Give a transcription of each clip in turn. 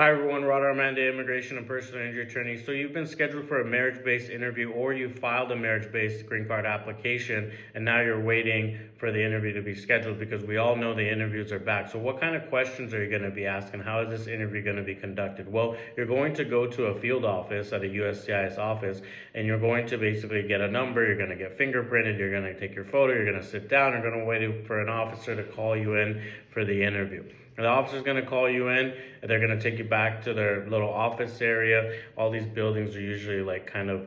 Hi everyone, Rod Armande, immigration and personal injury attorney. So you've been scheduled for a marriage-based interview, or you filed a marriage-based green card application, and now you're waiting for the interview to be scheduled because we all know the interviews are back. So what kind of questions are you going to be asking? How is this interview going to be conducted? Well, you're going to go to a field office at a USCIS office, and you're going to basically get a number, you're going to get fingerprinted, you're going to take your photo, you're going to sit down, you're going to wait for an officer to call you in for the interview. The officer's going to call you in, and they're going to take you back to their little office area. All these buildings are usually like kind of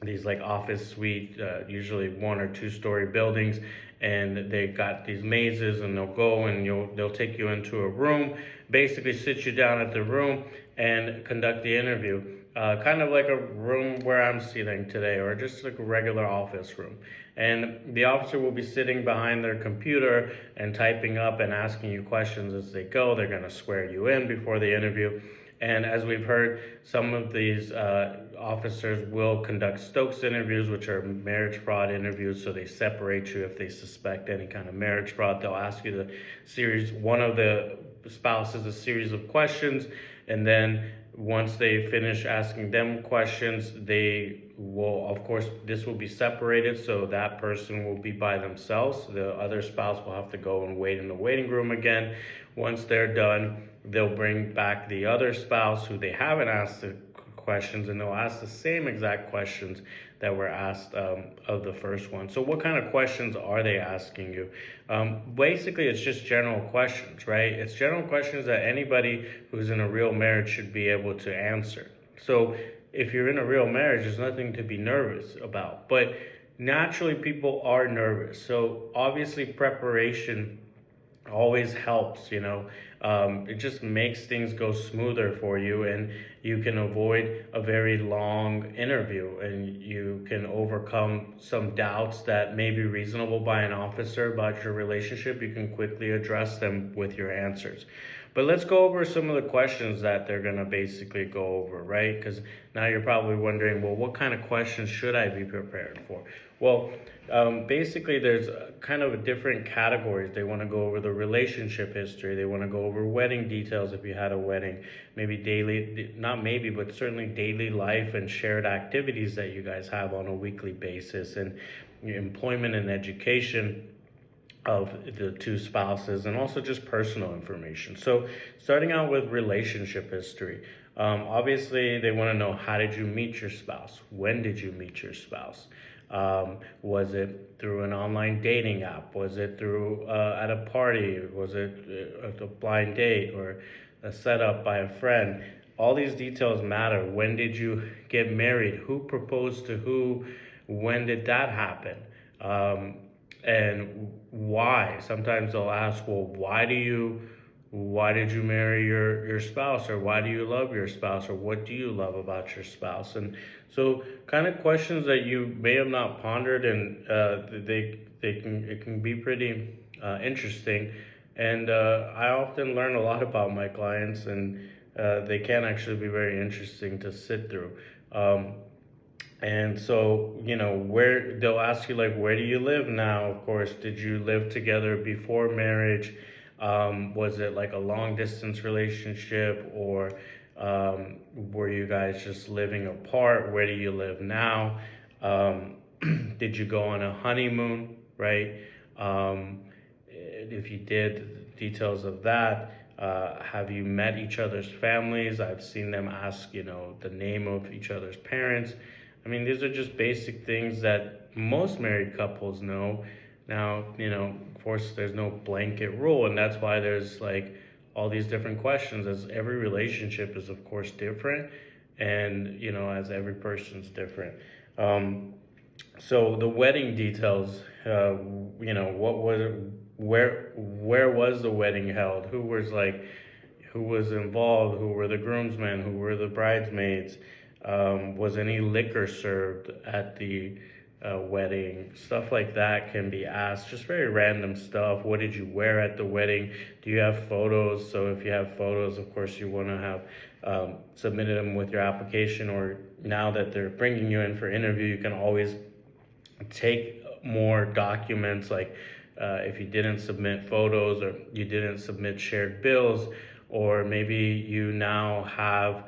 these like office suite, usually 1 or 2 story buildings, and they got these mazes, and they'll go and they'll take you into a room, basically sit you down at the room and conduct the interview. Kind of like a room where I'm sitting today, or just like a regular office room. And the officer will be sitting behind their computer and typing up and asking you questions as they go. They're going to swear you in before the interview. And as we've heard, some of these officers will conduct Stokes interviews, which are marriage fraud interviews. So they separate you if they suspect any kind of marriage fraud. They'll ask you one of the spouses a series of questions, and then once they finish asking them questions, they will, of course, this will be separated, so that person will be by themselves. The other spouse will have to go and wait in the waiting room again. Once they're done, they'll bring back the other spouse who they haven't asked the questions, and they'll ask the same exact questions that were asked of the first one. So what kind of questions are they asking you? Basically, it's just general questions, right? It's general questions that anybody who's in a real marriage should be able to answer. So if you're in a real marriage, there's nothing to be nervous about. But naturally, people are nervous. So obviously, preparation always helps, it just makes things go smoother for you, and you can avoid a very long interview, and you can overcome some doubts that may be reasonable by an officer about your relationship. You can quickly address them with your answers. But let's go over some of the questions that they're going to basically go over, right? Because now you're probably wondering, well, what kind of questions should I be prepared for? Well, basically there's kind of different categories. They want to go over the relationship history. They want to go over wedding details if you had a wedding, but certainly daily life and shared activities that you guys have on a weekly basis, and employment and education of the two spouses, and also just personal information. So starting out with relationship history, obviously they want to know, how did you meet your spouse? When did you meet your spouse? Was it through an online dating app? Was it through at a party? Was it a blind date or a setup by a friend? All these details matter. When did you get married? Who proposed to who? When did that happen? And why? Sometimes they'll ask, well, why did you marry your spouse, or why do you love your spouse, or what do you love about your spouse? And so kind of questions that you may have not pondered, and it can be pretty interesting. And I often learn a lot about my clients, and they can actually be very interesting to sit through. And so, where they'll ask you, like, where do you live now? Of course, did you live together before marriage? Was it like a long distance relationship, or were you guys just living apart? Where do you live now? Did you go on a honeymoon, right? If you did, details of that. Have you met each other's families? I've seen them ask, the name of each other's parents. I mean, these are just basic things that most married couples know. Now, of course, there's no blanket rule, and that's why there's like all these different questions, as every relationship is, of course, different, and, as every person's different. So the wedding details, where was the wedding held? Who was involved? Who were the groomsmen? Who were the bridesmaids? Was any liquor served at the wedding? Stuff like that can be asked, just very random stuff. What did you wear at the wedding? Do you have photos? So if you have photos, of course, you want to have submitted them with your application, or now that they're bringing you in for interview, you can always take more documents, like if you didn't submit photos, or you didn't submit shared bills, or maybe you now have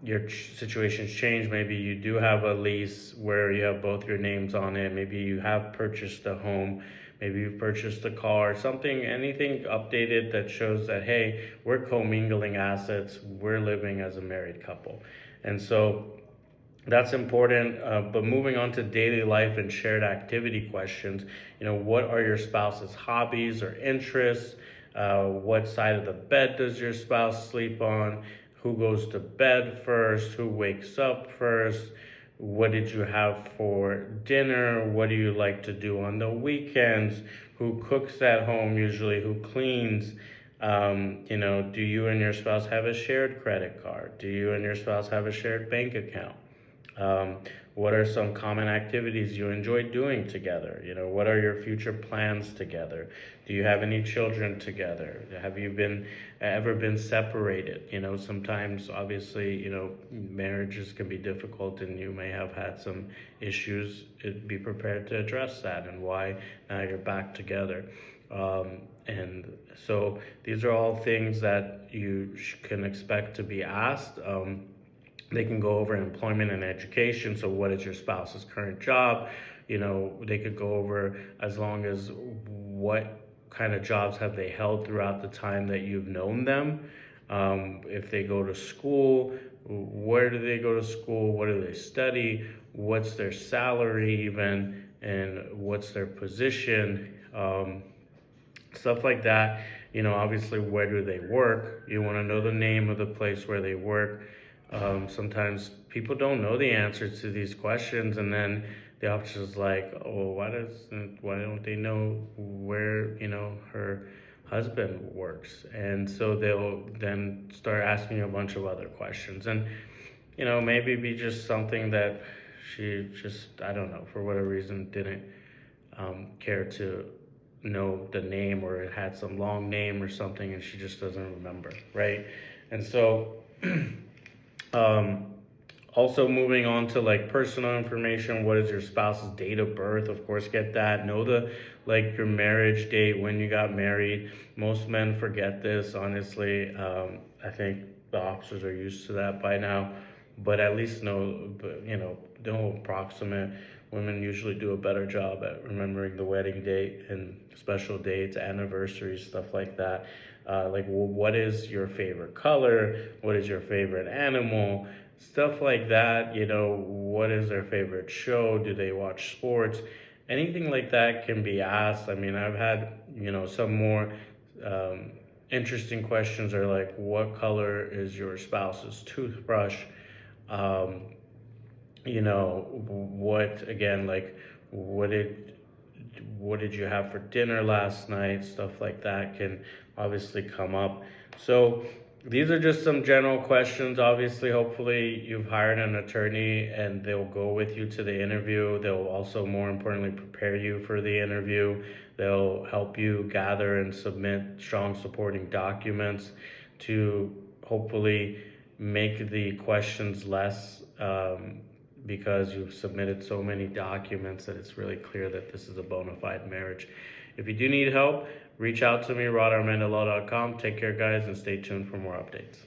your situation's changed. Maybe you do have a lease where you have both your names on it. Maybe you have purchased a home. Maybe you've purchased a car, something, anything updated that shows that, hey, we're commingling assets, we're living as a married couple. And so that's important. But moving on to daily life and shared activity questions, what are your spouse's hobbies or interests? What side of the bed does your spouse sleep on? Who goes to bed first? Who wakes up first? What did you have for dinner? What do you like to do on the weekends? Who cooks at home usually? Who cleans? Do you and your spouse have a shared credit card? Do you and your spouse have a shared bank account? What are some common activities you enjoy doing together? What are your future plans together? Do you have any children together? Have you ever been separated? Sometimes obviously, marriages can be difficult and you may have had some issues. Be prepared to address that and why now you're back together. And so these are all things that you can expect to be asked. They can go over employment and education. So what is your spouse's current job? They could go over as long as what kind of jobs have they held throughout the time that you've known them. If they go to school, where do they go to school? What do they study? What's their salary even? And what's their position? Stuff like that. Obviously, where do they work? You want to know the name of the place where they work. Sometimes people don't know the answers to these questions, and then the officer's like, "Oh, why don't they know where her husband works?" And so they'll then start asking a bunch of other questions, and maybe be just something that she just, I don't know, for whatever reason didn't care to know the name, or it had some long name or something, and she just doesn't remember, right? And so. Also moving on to personal information. What is your spouse's date of birth? Of course, get that. Know your marriage date, when you got married. Most men forget this, honestly. I think the officers are used to that by now, but at least know approximate. Women usually do a better job at remembering the wedding date and special dates, anniversaries, stuff like that. What is your favorite color? What is your favorite animal? Stuff like that. What is their favorite show? Do they watch sports? Anything like that can be asked. I mean, I've had, some more interesting questions are what color is your spouse's toothbrush? What did you have for dinner last night? Stuff like that can obviously come up. So these are just some general questions. Obviously, hopefully you've hired an attorney and they'll go with you to the interview. They'll also, more importantly, prepare you for the interview. They'll help you gather and submit strong supporting documents to hopefully make the questions less, because you've submitted so many documents that it's really clear that this is a bona fide marriage. If you do need help, reach out to me, rodarmandelaw.com. Take care, guys, and stay tuned for more updates.